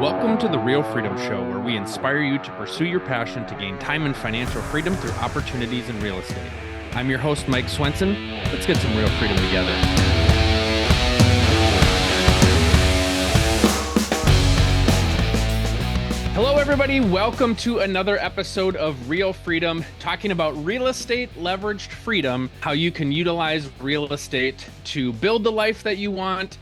Welcome to the Real Freedom Show, where we inspire you to pursue your passion to gain time and financial freedom through opportunities in real estate. I'm your host, Mike Swenson. Let's get some real freedom together. Hello, everybody. Welcome to another episode of Real Freedom, talking about real estate leveraged freedom, how you can utilize real estate to build the life that you want.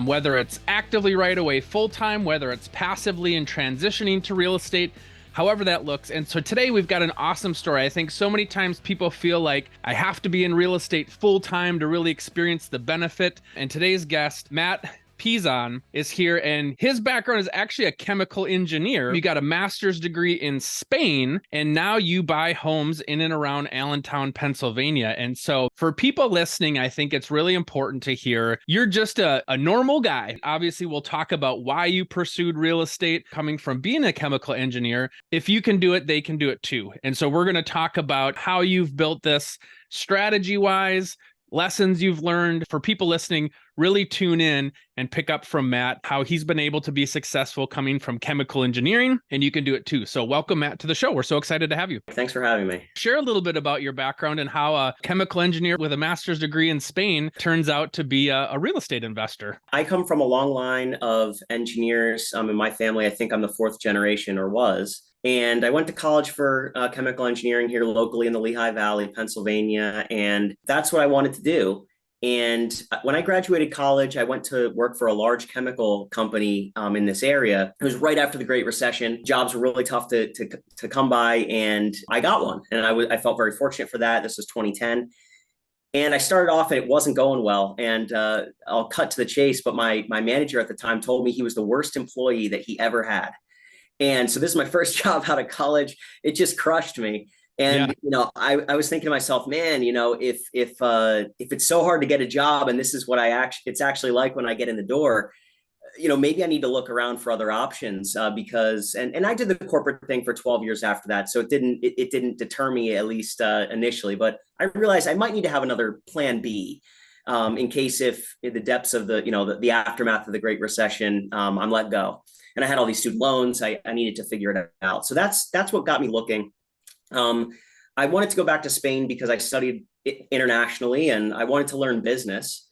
Whether it's actively right away full-time, whether it's passively and transitioning to real estate, however that looks. And so today we've got an awesome story. I think so many times people feel like I have to be in real estate full-time to really experience the benefit. And today's guest, Matt Pezon, is here, and his background is actually a chemical engineer. You got a master's degree in Spain, and now you buy homes in and around Allentown, Pennsylvania. And so for people listening, I think it's really important to hear you're just a normal guy. Obviously, we'll talk about why you pursued real estate coming from being a chemical engineer. If you can do it, they can do it too. And so we're going to talk about how you've built this strategy-wise, lessons you've learned. For people listening, really tune in and pick up from Matt how he's been able to be successful coming from chemical engineering, and you can do it too. So welcome, Matt, to the show. We're so excited to have you. Thanks for having me. Share a little bit about your background and how a chemical engineer with a master's degree in Spain turns out to be a real estate investor. I come from a long line of engineers in my family. I think I'm the fourth generation, or was. And I went to college for chemical engineering here locally in the Lehigh Valley, Pennsylvania. And that's what I wanted to do. And when I graduated college, I went to work for a large chemical company in this area. It was right after the Great Recession. Jobs were really tough to come by, and I got one. And I felt very fortunate for that. This was 2010. And I started off and it wasn't going well. And I'll cut to the chase, but my manager at the time told me he was the worst employee that he ever had. And so this is my first job out of college. It just crushed me. And, I was thinking to myself, man, if it's so hard to get a job and this is what it's actually like when I get in the door, maybe I need to look around for other options because I did the corporate thing for 12 years after that. So it didn't deter me, at least initially, but I realized I might need to have another plan B in case if in the depths of the aftermath of the Great Recession, I'm let go. And I had all these student loans. I needed to figure it out. So that's what got me looking. I wanted to go back to Spain because I studied internationally and I wanted to learn business.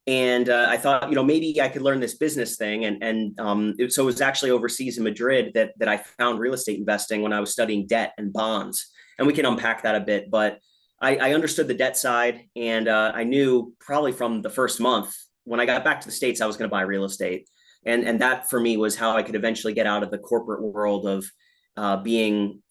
And I thought, maybe I could learn this business thing. So it was actually overseas in Madrid that I found real estate investing when I was studying debt and bonds. And we can unpack that a bit. But I understood the debt side, and I knew probably from the first month when I got back to the States, I was going to buy real estate. And that for me was how I could eventually get out of the corporate world of being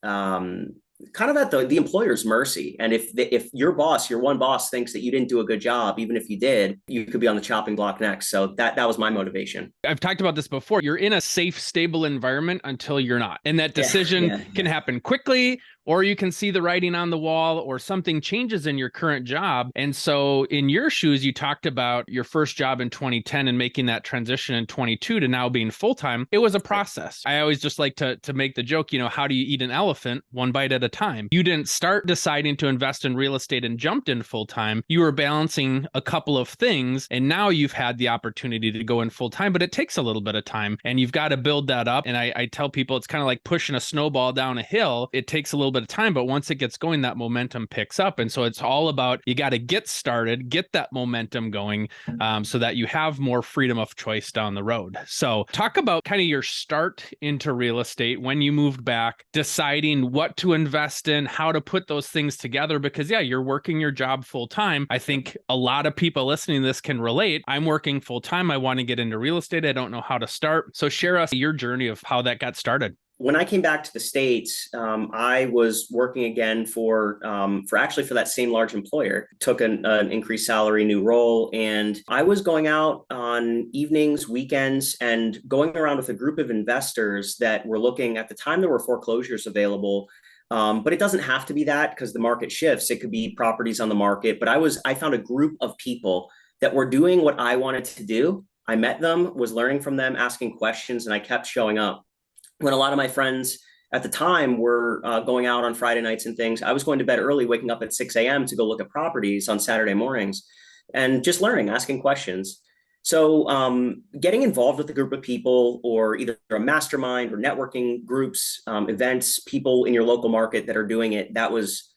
kind of at the employer's mercy. And if your one boss thinks that you didn't do a good job, even if you did, you could be on the chopping block next. So that was my motivation. I've talked about this before. You're in a safe, stable environment until you're not. And that decision can happen quickly, or you can see the writing on the wall, or something changes in your current job. And so in your shoes, you talked about your first job in 2010 and making that transition in 22 to now being full-time. It was a process. I always just like to make the joke, how do you eat an elephant? One bite at a time. You didn't start deciding to invest in real estate and jumped in full-time. You were balancing a couple of things, and now you've had the opportunity to go in full-time, but it takes a little bit of time, and you've got to build that up. And I tell people it's kind of like pushing a snowball down a hill. It takes a little bit of time, but once it gets going, that momentum picks up. And so it's all about, you got to get started, get that momentum going so that you have more freedom of choice down the road. So talk about kind of your start into real estate, when you moved back, deciding what to invest in, how to put those things together, because you're working your job full time. I think a lot of people listening to this can relate. I'm working full time. I want to get into real estate. I don't know how to start. So share us your journey of how that got started. When I came back to the States, I was working again for that same large employer. Took an increased salary, new role, and I was going out on evenings, weekends, and going around with a group of investors that were looking. At the time, there were foreclosures available, but it doesn't have to be that because the market shifts. It could be properties on the market. But I found a group of people that were doing what I wanted to do. I met them, was learning from them, asking questions, and I kept showing up. When a lot of my friends at the time were going out on Friday nights and things, I was going to bed early, waking up at 6 a.m. to go look at properties on Saturday mornings and just learning, asking questions. So, getting involved with a group of people, or either a mastermind or networking groups, events, people in your local market that are doing it, that was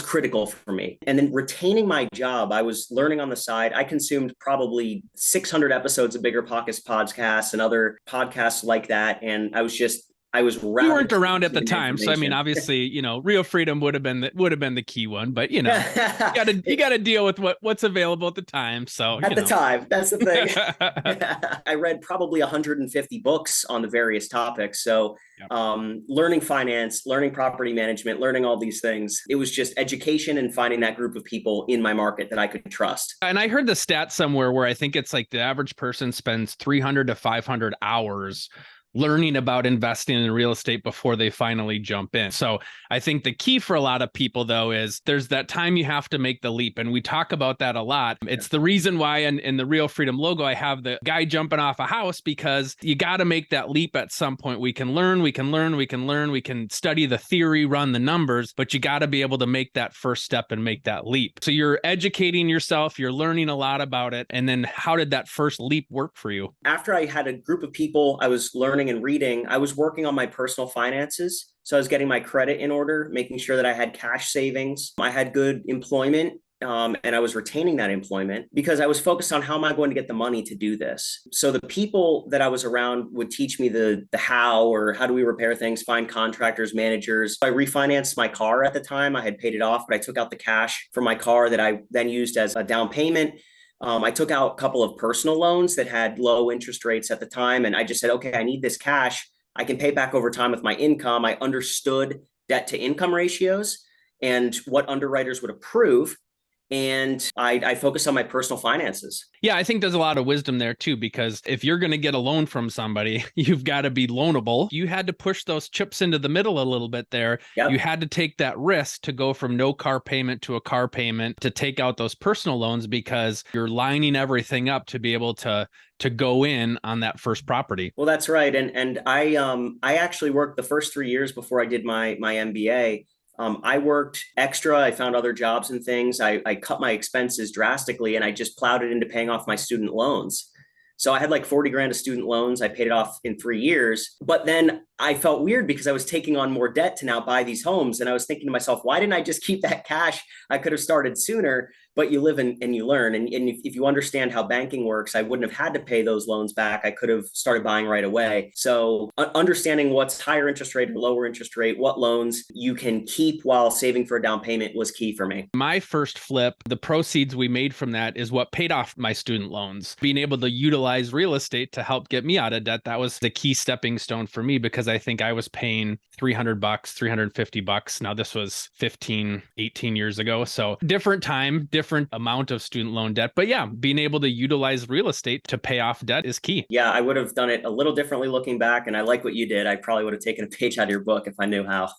critical for me. And then retaining my job, I was learning on the side. I consumed probably 600 episodes of Bigger Pockets podcasts and other podcasts like that, and I was You weren't around at the ravaging time, so I mean, information. obviously, Real Freedom would have been the key one, but you got to deal with what's available at the time. So At the time, that's the thing. I read probably 150 books on the various topics. So, Yep. learning finance, learning property management, learning all these things. It was just education and finding that group of people in my market that I could trust. And I heard the stat somewhere where I think it's like the average person spends 300 to 500 hours learning about investing in real estate before they finally jump in. So I think the key for a lot of people, though, is there's that time you have to make the leap. And we talk about that a lot. It's the reason why in the Real Freedom logo, I have the guy jumping off a house, because you got to make that leap at some point. We can learn, we can study the theory, run the numbers, but you got to be able to make that first step and make that leap. So you're educating yourself, you're learning a lot about it. And then how did that first leap work for you? After I had a group of people, I was learning and reading, I was working on my personal finances. So I was getting my credit in order, making sure that I had cash savings. I had good employment, and I was retaining that employment because I was focused on how am I going to get the money to do this. So the people that I was around would teach me the how, or how do we repair things, find contractors, managers. I refinanced my car at the time. I had paid it off, but I took out the cash for my car that I then used as a down payment. I took out a couple of personal loans that had low interest rates at the time. And I just said, okay, I need this cash. I can pay back over time with my income. I understood debt to income ratios and what underwriters would approve. And I focused on my personal finances. Yeah, I think there's a lot of wisdom there too, because if you're going to get a loan from somebody, you've got to be loanable. You had to push those chips into the middle a little bit there. Yep. You had to take that risk to go from no car payment to a car payment, to take out those personal loans, because you're lining everything up to be able to go in on that first property. Well, that's right. And I actually worked the first 3 years before I did my MBA. I worked extra. I found other jobs and things. I cut my expenses drastically, and I just plowed it into paying off my student loans. So I had like 40 grand of student loans. I paid it off in 3 years. But then I felt weird because I was taking on more debt to now buy these homes. And I was thinking to myself, why didn't I just keep that cash? I could have started sooner. But you live and you learn. And if you understand how banking works, I wouldn't have had to pay those loans back. I could have started buying right away. So understanding what's higher interest rate or lower interest rate, what loans you can keep while saving for a down payment was key for me. My first flip, the proceeds we made from that is what paid off my student loans. Being able to utilize real estate to help get me out of debt, that was the key stepping stone for me, because I think I was paying $300, $350. Now this was 15, 18 years ago. So different time, different amount of student loan debt. But yeah, being able to utilize real estate to pay off debt is key. Yeah, I would have done it a little differently looking back. And I like what you did. I probably would have taken a page out of your book if I knew how.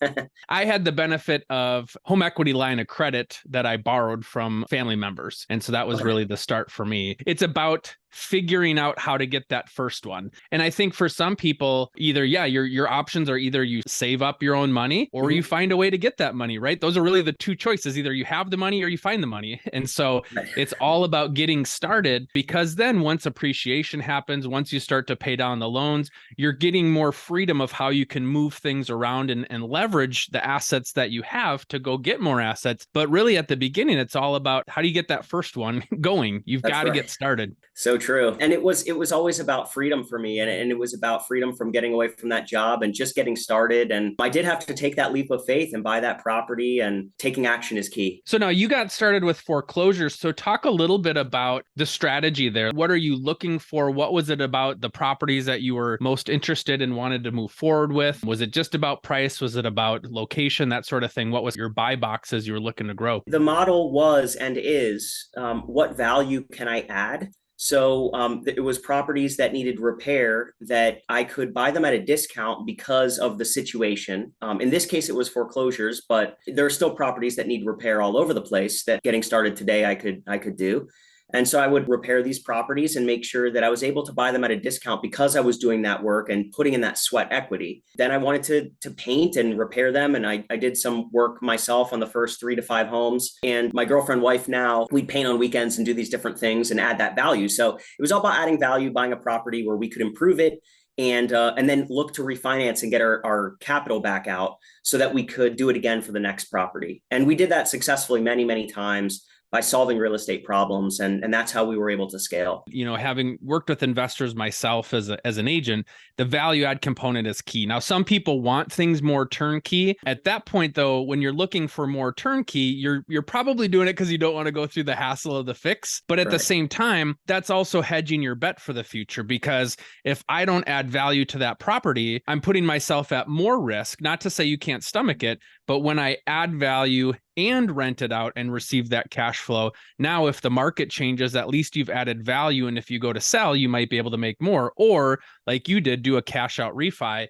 I had the benefit of home equity line of credit that I borrowed from family members. And so that was really the start for me. It's about figuring out how to get that first one. And I think for some people, either, your options are either you save up your own money or you find a way to get that money, right? Those are really the two choices. Either you have the money or you find the money. And so it's all about getting started, because then once appreciation happens, once you start to pay down the loans, you're getting more freedom of how you can move things around and leverage the assets that you have to go get more assets. But really at the beginning, it's all about how do you get that first one going? You've got to get started. So true. And it was always about freedom for me. And it was about freedom from getting away from that job and just getting started. And I did have to take that leap of faith and buy that property, and taking action is key. So now you got started with foreclosures. So talk a little bit about the strategy there. What are you looking for? What was it about the properties that you were most interested in, wanted to move forward with? Was it just about price? Was it about location, that sort of thing? What was your buy boxes you were looking to grow? The model was and is, what value can I add? So it was properties that needed repair that I could buy them at a discount because of the situation. In this case, it was foreclosures, but there are still properties that need repair all over the place that getting started today I could do. And so I would repair these properties and make sure that I was able to buy them at a discount because I was doing that work and putting in that sweat equity. Then I wanted to paint and repair them. And I did some work myself on the first 3 to 5 homes. And my girlfriend, wife now, we'd paint on weekends and do these different things and add that value. So it was all about adding value, buying a property where we could improve it and then look to refinance and get our capital back out so that we could do it again for the next property. And we did that successfully many, many times by solving real estate problems. And that's how we were able to scale. You know, having worked with investors myself as an agent, the value add component is key. Now, some people want things more turnkey. At that point, though, when you're looking for more turnkey, you're probably doing it because you don't want to go through the hassle of the fix. But at the same time, that's also hedging your bet for the future, because if I don't add value to that property, I'm putting myself at more risk. Not to say you can't stomach it, but when I add value and rent it out and receive that cash flow, now if the market changes, at least you've added value. And if you go to sell, you might be able to make more. Or like you did, do a cash out refi.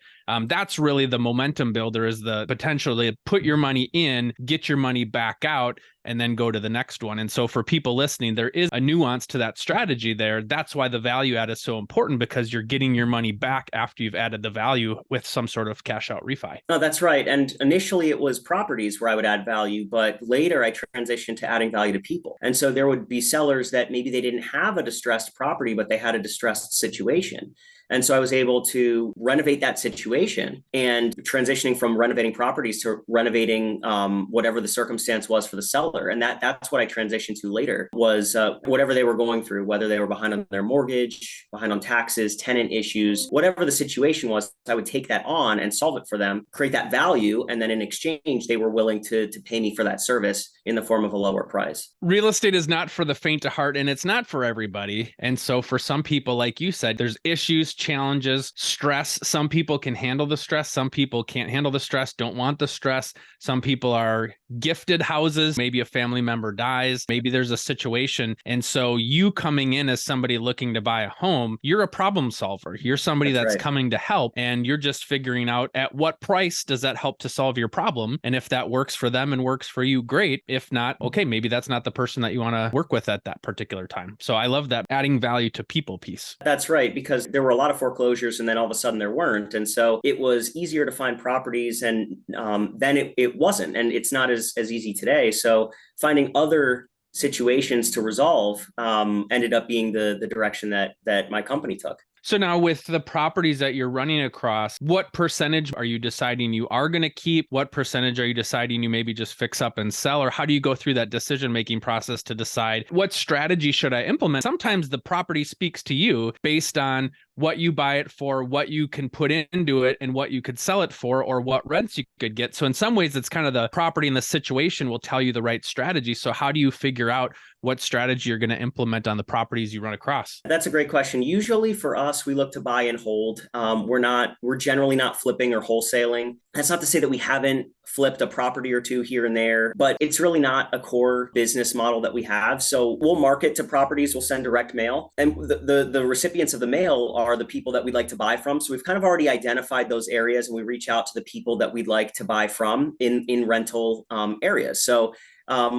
That's really the momentum builder, is the potential to put your money in, get your money back out, and then go to the next one. And so for people listening, there is a nuance to that strategy there. That's why the value add is so important, because you're getting your money back after you've added the value with some sort of cash out refi. No, that's right. And initially it was properties where I would add value, but later I transitioned to adding value to people. And so there would be sellers that maybe they didn't have a distressed property, but they had a distressed situation. And so I was able to renovate that situation, and transitioning from renovating properties to renovating whatever the circumstance was for the seller. And that's what I transitioned to later, was whatever they were going through, whether they were behind on their mortgage, behind on taxes, tenant issues, whatever the situation was, I would take that on and solve it for them, create that value. And then in exchange, they were willing to pay me for that service in the form of a lower price. Real estate is not for the faint of heart, and it's not for everybody. And so for some people, like you said, there's issues, challenges, stress. Some people can handle the stress. Some people can't handle the stress, don't want the stress. Some people are gifted houses. Maybe a family member dies. Maybe there's a situation. And so you coming in as somebody looking to buy a home, you're a problem solver. You're somebody that's coming to help, and you're just figuring out at what price does that help to solve your problem. And if that works for them and works for you, great. If not, okay, maybe that's not the person that you want to work with at that particular time. So I love that adding value to people piece. That's right, because there were a lot of foreclosures and then all of a sudden there weren't. And so it was easier to find properties, and then it wasn't. And it's not as easy today. So finding other situations to resolve ended up being the direction that my company took. So now with the properties that you're running across, what percentage are you deciding you are going to keep? What percentage are you deciding you maybe just fix up and sell? Or how do you go through that decision-making process to decide what strategy should I implement? Sometimes the property speaks to you based on what you buy it for, what you can put into it, and what you could sell it for, or what rents you could get. So in some ways, it's kind of the property and the situation will tell you the right strategy. So how do you figure out what strategy you're going to implement on the properties you run across? That's a great question. Usually for us, we look to buy and hold. We're generally not flipping or wholesaling. That's not to say that we haven't flipped a property or two here and there, but it's really not a core business model that we have. So we'll market to properties, we'll send direct mail, and the recipients of the mail are the people that we'd like to buy from. So we've kind of already identified those areas, and we reach out to the people that we'd like to buy from in rental areas. So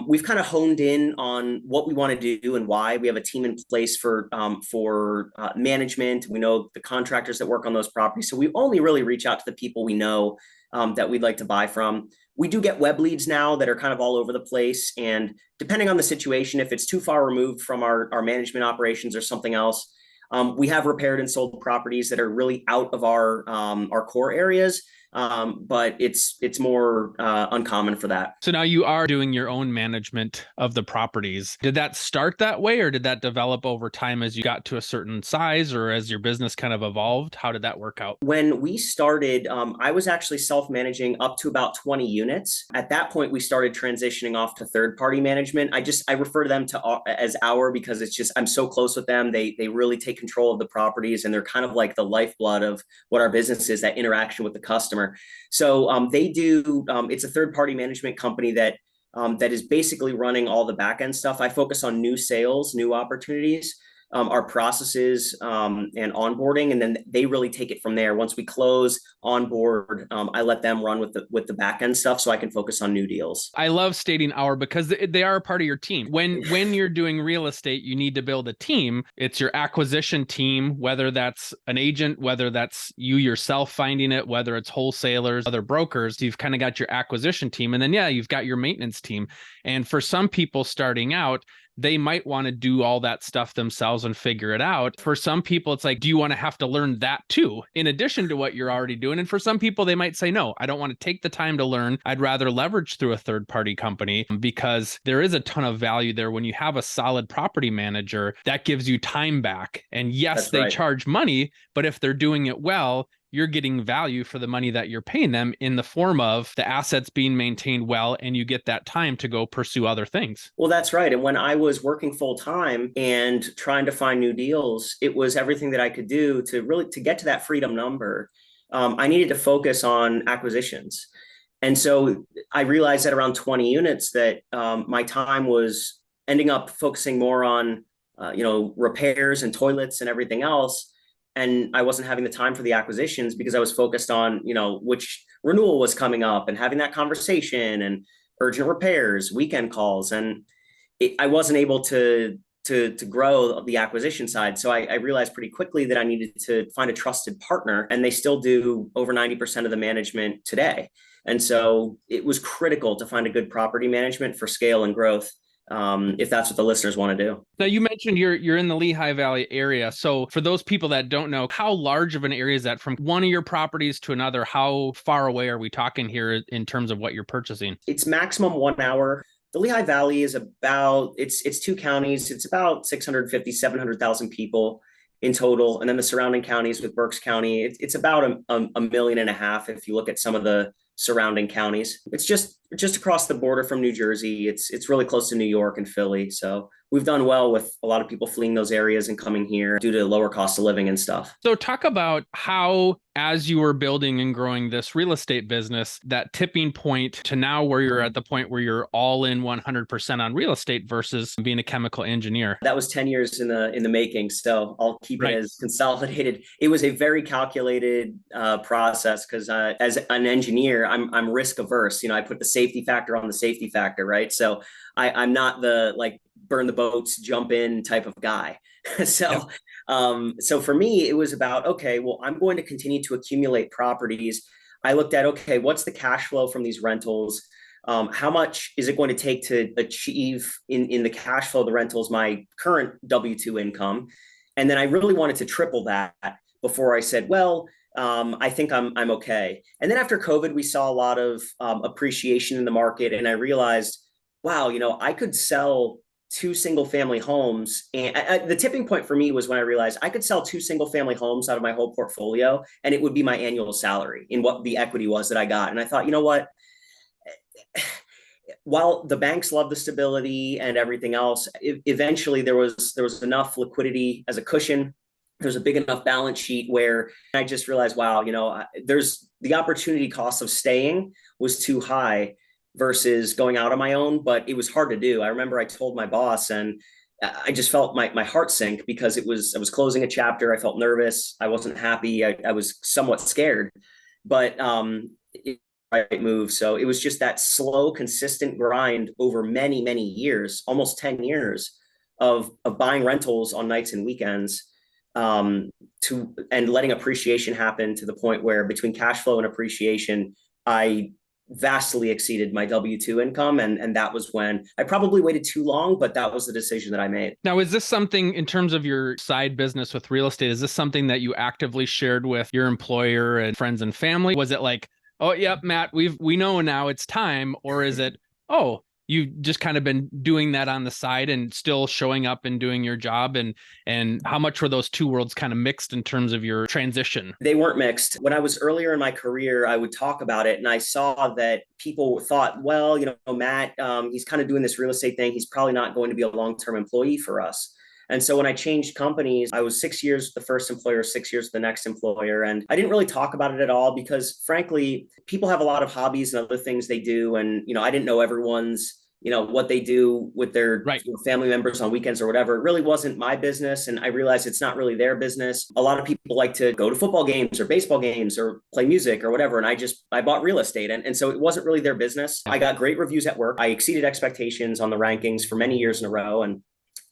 we've kind of honed in on what we want to do and why. We have a team in place for management. We know the contractors that work on those properties. So we only really reach out to the people we know that we'd like to buy from. We do get web leads now that are kind of all over the place. And depending on the situation, if it's too far removed from our management operations or something else, we have repaired and sold properties that are really out of our core areas. But it's more uncommon for that. So now you are doing your own management of the properties. Did that start that way, or did that develop over time as you got to a certain size, or as your business kind of evolved? How did that work out? When we started, I was actually self-managing up to about 20 units. At that point, we started transitioning off to third-party management. I refer to them as our, because it's just, I'm so close with them. They really take control of the properties, and they're kind of like the lifeblood of what our business is, that interaction with the customer. So they do, it's a third-party management company that is basically running all the back-end stuff. I focus on new sales, new opportunities. our processes and onboarding, and then they really take it from there. Once we close, onboard, I let them run with the back end stuff, so I can focus on new deals. I love stating our because they are a part of your team. When you're doing real estate, you need to build a team. It's your acquisition team, whether that's an agent, whether that's you yourself finding it, whether it's wholesalers, other brokers. You've kind of got your acquisition team, and then you've got your maintenance team. And for some people starting out, they might want to do all that stuff themselves and figure it out. For some people, it's like, do you want to have to learn that too, in addition to what you're already doing? And for some people, they might say, no, I don't want to take the time to learn. I'd rather leverage through a third-party company, because there is a ton of value there. When you have a solid property manager, that gives you time back. And yes, they charge money, but if they're doing it well, you're getting value for the money that you're paying them in the form of the assets being maintained well, and you get that time to go pursue other things. Well, that's right. And when I was working full time and trying to find new deals, it was everything that I could do to get to that freedom number. I needed to focus on acquisitions. And so I realized at around 20 units that my time was ending up focusing more on repairs and toilets and everything else. And I wasn't having the time for the acquisitions because I was focused on, which renewal was coming up and having that conversation and urgent repairs, weekend calls. And I wasn't able to grow the acquisition side. So I realized pretty quickly that I needed to find a trusted partner, and they still do over 90% of the management today. And so it was critical to find a good property management for scale and growth, if that's what the listeners want to do. Now, you mentioned you're in the Lehigh Valley area. So for those people that don't know, how large of an area is that from one of your properties to another? How far away are we talking here in terms of what you're purchasing? It's maximum 1 hour. The Lehigh Valley is about, it's 2 counties. It's about 650, 700,000 people in total. And then the surrounding counties with Berks County, it's about a million and a half if you look at some of the surrounding counties. It's just across the border from New Jersey. It's really close to New York and Philly. So we've done well with a lot of people fleeing those areas and coming here due to lower cost of living and stuff. So talk about how, as you were building and growing this real estate business, that tipping point to now where you're at the point where you're all in 100% on real estate versus being a chemical engineer. That was 10 years in the making. So I'll keep it as consolidated. It was a very calculated process because as an engineer, I'm risk averse. I put the safety factor on the safety factor, right? So I'm not the burn the boats, jump in type of guy. So for me, it was about, okay, well, I'm going to continue to accumulate properties. I looked at, okay, what's the cash flow from these rentals? How much is it going to take to achieve in the cash flow of the rentals, my current W-2 income? And then I really wanted to triple that before I said, well, I think I'm okay. And then after COVID, we saw a lot of appreciation in the market. And I realized, wow, I could sell 2 single family homes. And the tipping point for me was when I realized I could sell 2 single family homes out of my whole portfolio, and it would be my annual salary in what the equity was that I got. And I thought, you know what? While the banks love the stability and everything else, eventually there was enough liquidity as a cushion. There's a big enough balance sheet where I just realized, wow, there's the opportunity cost of staying was too high versus going out on my own, but it was hard to do. I remember I told my boss, and I just felt my heart sink because I was closing a chapter. I felt nervous. I wasn't happy. I was somewhat scared, but right move. So it was just that slow, consistent grind over many, many years, almost 10 years of buying rentals on nights and weekends, and letting appreciation happen to the point where between cash flow and appreciation, I vastly exceeded my W-2 income. And that was when I probably waited too long, but that was the decision that I made. Now, is this something in terms of your side business with real estate? Is this something that you actively shared with your employer and friends and family? Was it like, oh, yep, Matt, we know now it's time? Or is it, oh, you've just kind of been doing that on the side and still showing up and doing your job? And how much were those two worlds kind of mixed in terms of your transition? They weren't mixed. When I was earlier in my career, I would talk about it, and I saw that people thought, well, Matt, he's kind of doing this real estate thing. He's probably not going to be a long-term employee for us. And so when I changed companies, I was 6 years with the first employer, 6 years with the next employer. And I didn't really talk about it at all because, frankly, people have a lot of hobbies and other things they do. And, I didn't know everyone's, what they do with their Right. family members on weekends or whatever. It really wasn't my business. And I realized it's not really their business. A lot of people like to go to football games or baseball games or play music or whatever. And I bought real estate. And so it wasn't really their business. I got great reviews at work. I exceeded expectations on the rankings for many years in a row. And,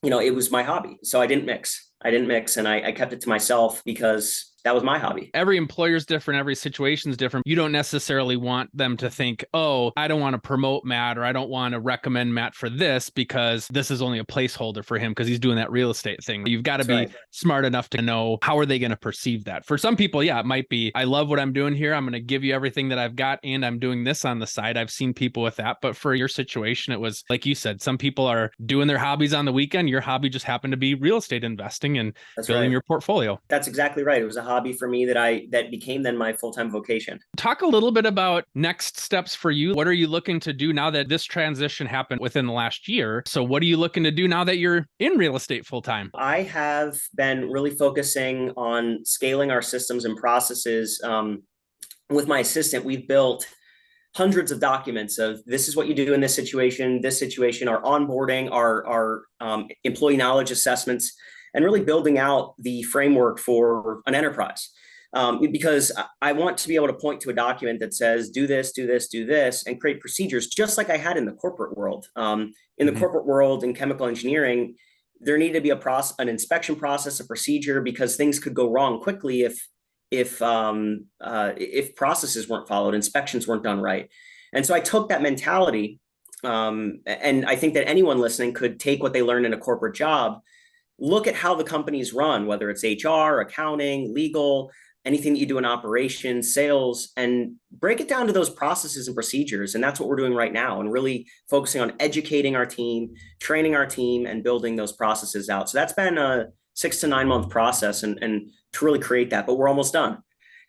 it was my hobby. So I didn't mix and I kept it to myself because that was my hobby. Every employer's different. Every situation's different. You don't necessarily want them to think, oh, I don't want to promote Matt or I don't want to recommend Matt for this because this is only a placeholder for him because he's doing that real estate thing. You've got to be smart enough to know how are they going to perceive that. For some people, yeah, it might be, I love what I'm doing here. I'm going to give you everything that I've got and I'm doing this on the side. I've seen people with that. But for your situation, it was like you said, some people are doing their hobbies on the weekend. Your hobby just happened to be real estate investing and building your portfolio. That's exactly right. It was a hobby for me that became then my full-time vocation. Talk a little bit about next steps for you. What are you looking to do now that this transition happened within the last year? So what are you looking to do now that you're in real estate full-time? I have been really focusing on scaling our systems and processes. With my assistant, we've built hundreds of documents of this is what you do in this situation, our onboarding, our employee knowledge assessments, and really building out the framework for an enterprise. Because I want to be able to point to a document that says, do this, do this, do this, and create procedures, just like I had in the corporate world. In the corporate world, in chemical engineering, there needed to be an inspection process, a procedure, because things could go wrong quickly if processes weren't followed, inspections weren't done right. And so I took that mentality, and I think that anyone listening could take what they learned in a corporate job, look at how the companies run, whether it's HR, accounting, legal, anything that you do in operations, sales, and break it down to those processes and procedures. And that's what we're doing right now, and really focusing on educating our team, training our team, and building those processes out. So that's been a 6 to 9 month process and to really create that, but we're almost done.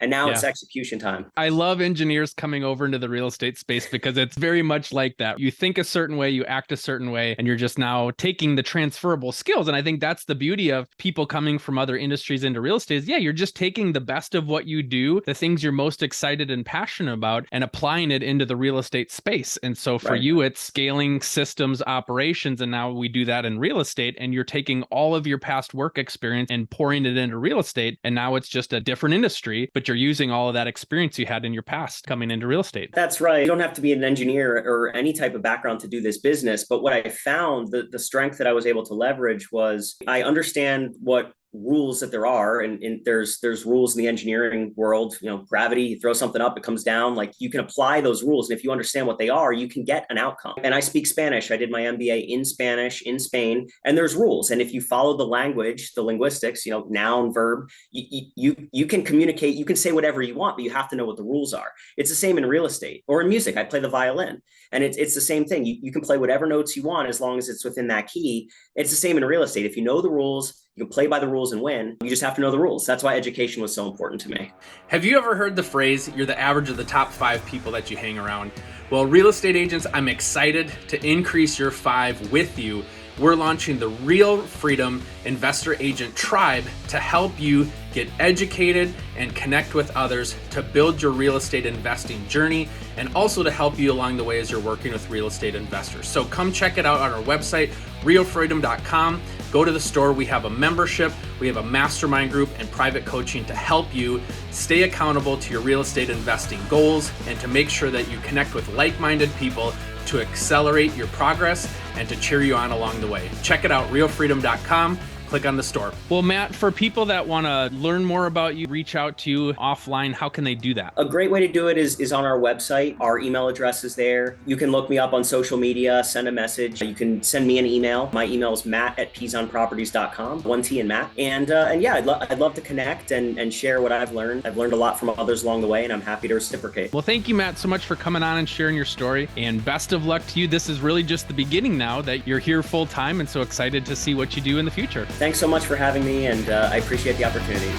And now it's execution time. I love engineers coming over into the real estate space because it's very much like that. You think a certain way, you act a certain way, and you're just now taking the transferable skills. And I think that's the beauty of people coming from other industries into real estate is, you're just taking the best of what you do, the things you're most excited and passionate about, and applying it into the real estate space. And so for you, it's scaling systems, operations. And now we do that in real estate. And you're taking all of your past work experience and pouring it into real estate. And now it's just a different industry, but you're using all of that experience you had in your past coming into real estate. That's right. You don't have to be an engineer or any type of background to do this business. But what I found, the strength that I was able to leverage was I understand what rules that there are, and there's rules in the engineering world. Gravity, you throw something up, it comes down. Like, you can apply those rules, and if you understand what they are, you can get an outcome. And I speak Spanish. I did my MBA in Spanish in Spain, and there's rules. And if you follow the language, the linguistics, noun, verb, you can communicate. You can say whatever you want, but you have to know what the rules are. It's the same in real estate or in music. I play the violin, and it's the same thing. You can play whatever notes you want as long as it's within that key. It's the same in real estate. If you know the rules, you can play by the rules and win. You just have to know the rules. That's why education was so important to me. Have you ever heard the phrase, you're the average of the top 5 people that you hang around? Well, real estate agents, I'm excited to increase your 5 with you. We're launching the Real Freedom Investor Agent Tribe to help you get educated and connect with others to build your real estate investing journey, and also to help you along the way as you're working with real estate investors. So come check it out on our website, realfreedom.com. Go to the store. We have a membership, we have a mastermind group, and private coaching to help you stay accountable to your real estate investing goals and to make sure that you connect with like-minded people to accelerate your progress and to cheer you on along the way. Check it out, realfreedom.com. Click on the store. Well, Matt, for people that want to learn more about you, reach out to you offline, how can they do that? A great way to do it is on our website. Our email address is there. You can look me up on social media, send a message. You can send me an email. My email is matt@pezonproperties.com, 1T in Matt. And yeah, I'd love to connect and share what I've learned. I've learned a lot from others along the way, and I'm happy to reciprocate. Well, thank you, Matt, so much for coming on and sharing your story. And best of luck to you. This is really just the beginning now that you're here full time, and so excited to see what you do in the future. Thanks so much for having me, and I appreciate the opportunity.